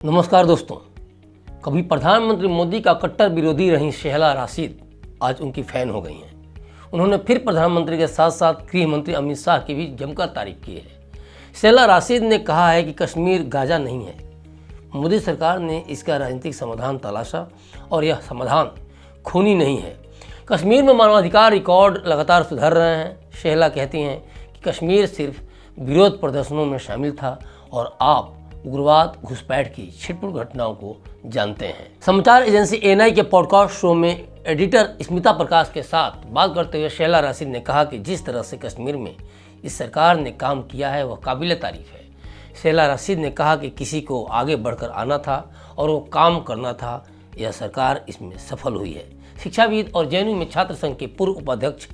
नमस्कार दोस्तों। कभी प्रधानमंत्री मोदी का कट्टर विरोधी रही शेहला राशिद आज उनकी फैन हो गई हैं। उन्होंने फिर प्रधानमंत्री के साथ साथ गृह मंत्री अमित शाह की भी जमकर तारीफ की है। शेहला राशिद ने कहा है कि कश्मीर गाजा नहीं है। मोदी सरकार ने इसका राजनीतिक समाधान तलाशा और यह समाधान खूनी नहीं है। कश्मीर में मानवाधिकार रिकॉर्ड लगातार सुधर रहे हैं। शेहला कहती हैं कि कश्मीर सिर्फ विरोध प्रदर्शनों में शामिल था और आप उग्रवाद घुसपैठ की छिटपुट घटनाओं को जानते हैं। समाचार एजेंसी एएनआई के पॉडकास्ट शो में एडिटर स्मिता प्रकाश के साथ बात करते हुए शेहला राशिद ने कहा कि जिस तरह से कश्मीर में इस सरकार ने काम किया है वह काबिल तारीफ है। शेहला राशिद ने कहा कि किसी को आगे बढ़कर आना था और वो काम करना था। यह सरकार इसमें सफल हुई है। शिक्षाविद और जेएनयू में छात्र संघ के पूर्व उपाध्यक्ष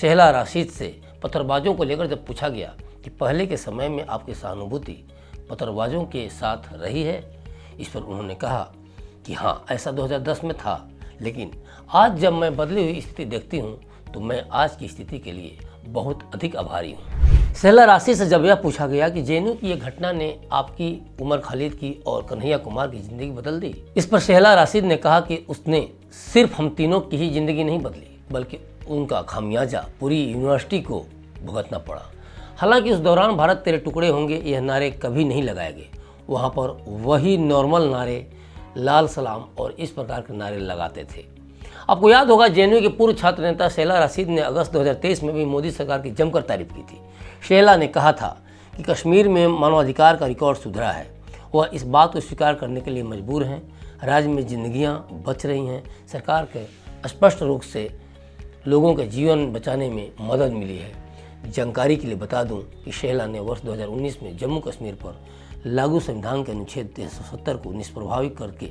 शेहला राशिद से पत्थरबाजों को लेकर जब पूछा गया कि पहले के समय में आपकी सहानुभूति पत्थरबाजों के साथ रही है, इस पर उन्होंने कहा कि हाँ, ऐसा 2010 में था, लेकिन आज जब मैं बदली हुई स्थिति देखती हूँ तो मैं आज की स्थिति के लिए बहुत अधिक आभारी हूँ। शेहला राशिद से जब यह पूछा गया कि जेएनयू की यह घटना ने आपकी, उमर खालिद की और कन्हैया कुमार की जिंदगी बदल दी, इस पर शेहला राशिद ने कहा कि उसने सिर्फ हम तीनों की ही जिंदगी नहीं बदली, बल्कि उनका खामियाजा पूरी यूनिवर्सिटी को भुगतना पड़ा। हालांकि उस दौरान भारत तेरे टुकड़े होंगे यह नारे कभी नहीं लगाए गए। वहाँ पर वही नॉर्मल नारे, लाल सलाम और इस प्रकार के नारे लगाते थे। आपको याद होगा जेएनयू के पूर्व छात्र नेता शेहला राशिद ने अगस्त 2023 में भी मोदी सरकार की जमकर तारीफ की थी। शेहला ने कहा था कि कश्मीर में मानवाधिकार का रिकॉर्ड सुधरा है। वह इस बात को स्वीकार करने के लिए मजबूर हैं। राज्य में जिंदगियां बच रही हैं। सरकार के स्पष्ट रूप से लोगों के जीवन बचाने में मदद मिली है। जानकारी के लिए बता दूं कि शेहला ने वर्ष 2019 में जम्मू कश्मीर पर लागू संविधान के अनुच्छेद 370 को निष्प्रभावी करके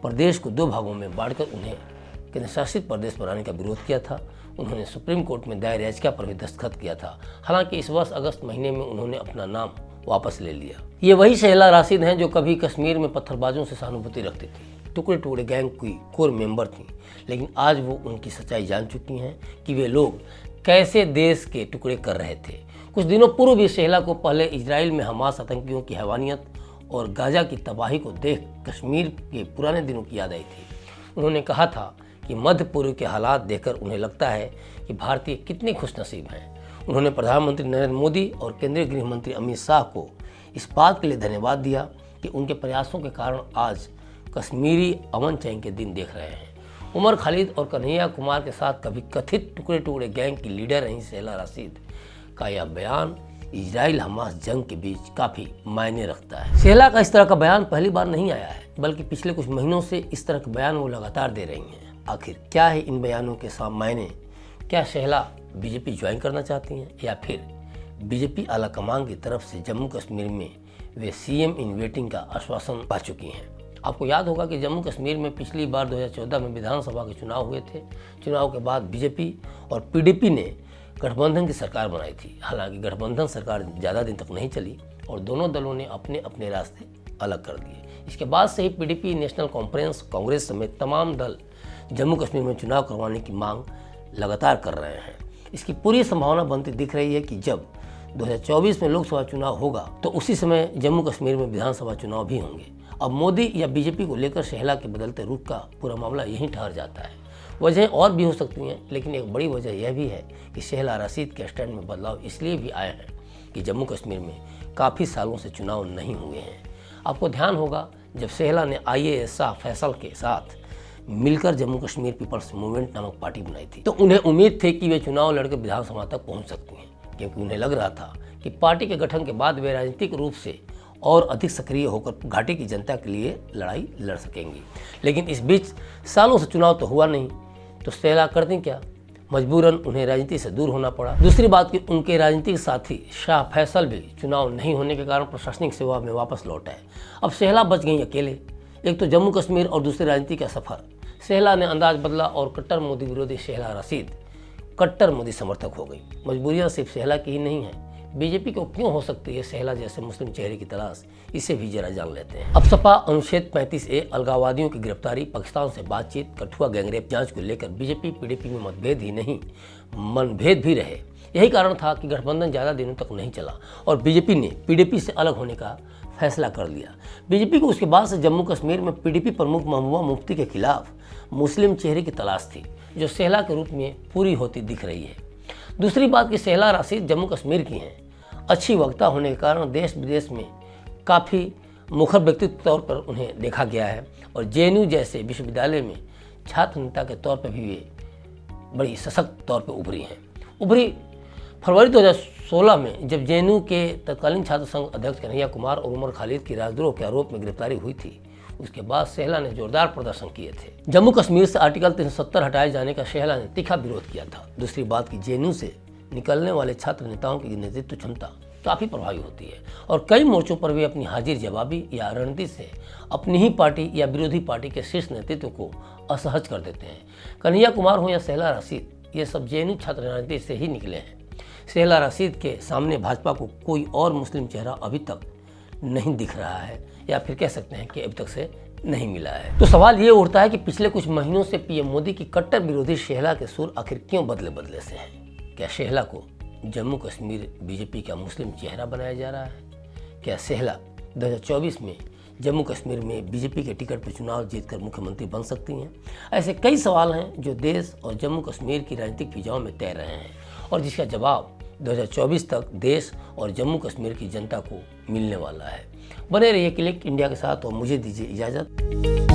प्रदेश को 2 भागों में बांटकर उन्हें केंद्र शासित प्रदेश बनाने का विरोध किया था। उन्होंने सुप्रीम कोर्ट में दायर याचिका पर भी दस्तखत किया था। हालांकि इस वर्ष अगस्त महीने में उन्होंने अपना नाम वापस ले लिया। ये वही शेहला राशिद हैं जो कभी कश्मीर में पत्थरबाजों से सहानुभूति रखती थी, टुकड़े टुकड़े गैंग की कोर मेंबर थी, लेकिन आज वो उनकी सच्चाई जान चुकी हैं कि वे लोग कैसे देश के टुकड़े कर रहे थे। कुछ दिनों पूर्व भी शेहला को पहले इजराइल में हमास आतंकियों की हैवानियत और गाजा की तबाही को देख कश्मीर के पुराने दिनों की याद आई थी। उन्होंने कहा था कि मध्य पूर्व के हालात देखकर उन्हें लगता है कि भारतीय कितने खुशनसीब हैं। उन्होंने प्रधानमंत्री नरेंद्र मोदी और केंद्रीय गृह मंत्री अमित शाह को इस बात के लिए धन्यवाद दिया कि उनके प्रयासों के कारण आज कश्मीरी अमन चैन के दिन देख रहे हैं। उमर खालिद और कन्हैया कुमार के साथ कभी कथित टुकड़े टुकड़े गैंग की लीडर रही शेहला राशिद का यह बयान इजराइल हमास जंग के बीच काफ़ी मायने रखता है। शेहला का इस तरह का बयान पहली बार नहीं आया है, बल्कि पिछले कुछ महीनों से इस तरह के बयान वो लगातार दे रही हैं। आखिर क्या है इन बयानों के साथ मायने? क्या शेहला बीजेपी ज्वाइन करना चाहती हैं या फिर बीजेपी आलाकमान की तरफ से जम्मू कश्मीर में वे सीएम इन वेटिंग का आश्वासन पा चुकी हैं? आपको याद होगा कि जम्मू कश्मीर में पिछली बार 2014 में विधानसभा के चुनाव हुए थे। चुनाव के बाद बीजेपी और पीडीपी ने गठबंधन की सरकार बनाई थी। हालांकि गठबंधन सरकार ज़्यादा दिन तक नहीं चली और दोनों दलों ने अपने अपने रास्ते अलग कर दिए। इसके बाद से ही पीडीपी, नेशनल कॉन्फ्रेंस, कांग्रेस समेत तमाम दल जम्मू कश्मीर में चुनाव करवाने की मांग लगातार कर रहे हैं। इसकी पूरी संभावना बनती दिख रही है कि जब 2024 में लोकसभा चुनाव होगा तो उसी समय जम्मू कश्मीर में विधानसभा चुनाव भी होंगे। अब मोदी या बीजेपी को लेकर शेहला के बदलते रुख का पूरा मामला यहीं ठहर जाता है। वजहें और भी हो सकती हैं, लेकिन एक बड़ी वजह यह भी है कि शेहला राशिद के स्टैंड में बदलाव इसलिए भी आए हैं कि जम्मू कश्मीर में काफ़ी सालों से चुनाव नहीं हुए हैं। आपको ध्यान होगा जब शेहला ने IAS शाह फैसल के साथ मिलकर जम्मू कश्मीर पीपल्स मूवमेंट नामक पार्टी बनाई थी, तो उन्हें उम्मीद थी कि वे चुनाव लड़कर विधानसभा तक पहुँच सकती हैं, क्योंकि उन्हें लग रहा था कि पार्टी के गठन के बाद वे राजनीतिक रूप से और अधिक सक्रिय होकर घाटी की जनता के लिए लड़ाई लड़ सकेंगी। लेकिन इस बीच सालों से चुनाव तो हुआ नहीं, तो शेहला करती क्या? मजबूरन उन्हें राजनीति से दूर होना पड़ा। दूसरी बात कि उनके राजनीतिक साथी शाह फैसल भी चुनाव नहीं होने के कारण प्रशासनिक सेवा में वापस लौट आए। अब शेहला बच गई अकेले। एक तो जम्मू कश्मीर और दूसरे राजनीति का सफर। शेहला ने अंदाज बदला और कट्टर मोदी विरोधी शेहला राशिद कट्टर मोदी समर्थक हो गई। मजबूरियाँ सिर्फ शेहला की ही नहीं है, बीजेपी को क्यों हो सकती है शेहला जैसे मुस्लिम चेहरे की तलाश, इसे भी जरा जान लेते हैं। अब सपा अनुच्छेद 35A अलगाववादियों की गिरफ्तारी, पाकिस्तान से बातचीत, कठुआ गैंगरेप जांच को लेकर बीजेपी पीडीपी में मतभेद ही नहीं मनभेद भी रहे। यही कारण था कि गठबंधन ज़्यादा दिनों तक नहीं चला और बीजेपी ने पीडीपी से अलग होने का फैसला कर लिया। बीजेपी को उसके बाद से जम्मू कश्मीर में पीडीपी प्रमुख महबूबा मुफ्ती के खिलाफ मुस्लिम चेहरे की तलाश थी, जो सेहला के रूप में पूरी होती दिख रही है। दूसरी बात कि सेहला राशिद जम्मू कश्मीर की हैं। अच्छी वक्ता होने के कारण देश विदेश में काफ़ी मुखर व्यक्तित्व के तौर पर उन्हें देखा गया है और जेएनयू जैसे विश्वविद्यालय में छात्र नेता के तौर पर भी वे बड़ी सशक्त तौर पर उभरी। फरवरी 2016 में जब जेएनयू के तत्कालीन छात्र संघ अध्यक्ष कन्हैया कुमार और उमर खालिद की राजद्रोह के आरोप में गिरफ्तारी हुई थी, उसके बाद सेहला ने जोरदार प्रदर्शन किए थे। जम्मू कश्मीर से आर्टिकल 370 हटाए जाने का सेहला ने तीखा विरोध किया था। दूसरी बात कि जेएनयू से निकलने वाले छात्र नेताओं की नेतृत्व क्षमता काफ़ी प्रभावी होती है और कई मोर्चों पर वे अपनी हाजिर जवाबी या रणनीति से अपनी ही पार्टी या विरोधी पार्टी के शीर्ष नेतृत्व को असहज कर देते हैं। कन्हैया कुमार हो या सेहला राशिद, ये सब जेएनयू छात्र राजनीति से ही निकले हैं। सेहला राशिद के सामने भाजपा को कोई और मुस्लिम चेहरा अभी तक नहीं दिख रहा है, या फिर कह सकते हैं कि अभी तक से नहीं मिला है। तो सवाल ये उठता है कि पिछले कुछ महीनों से पीएम मोदी की कट्टर विरोधी सेहला के सुर आखिर क्यों बदले से हैं? क्या सेहला को जम्मू कश्मीर बीजेपी का मुस्लिम चेहरा बनाया जा रहा है? क्या सेहला 2024 में जम्मू कश्मीर में बीजेपी के टिकट पर चुनाव जीतकर मुख्यमंत्री बन सकती हैं? ऐसे कई सवाल हैं जो देश और जम्मू कश्मीर की राजनीतिक फिजाओं में तैर रहे हैं और जिसका जवाब 2024 तक देश और जम्मू कश्मीर की जनता को मिलने वाला है। बने रहिए क्लिक इंडिया के साथ और मुझे दीजिए इजाज़त।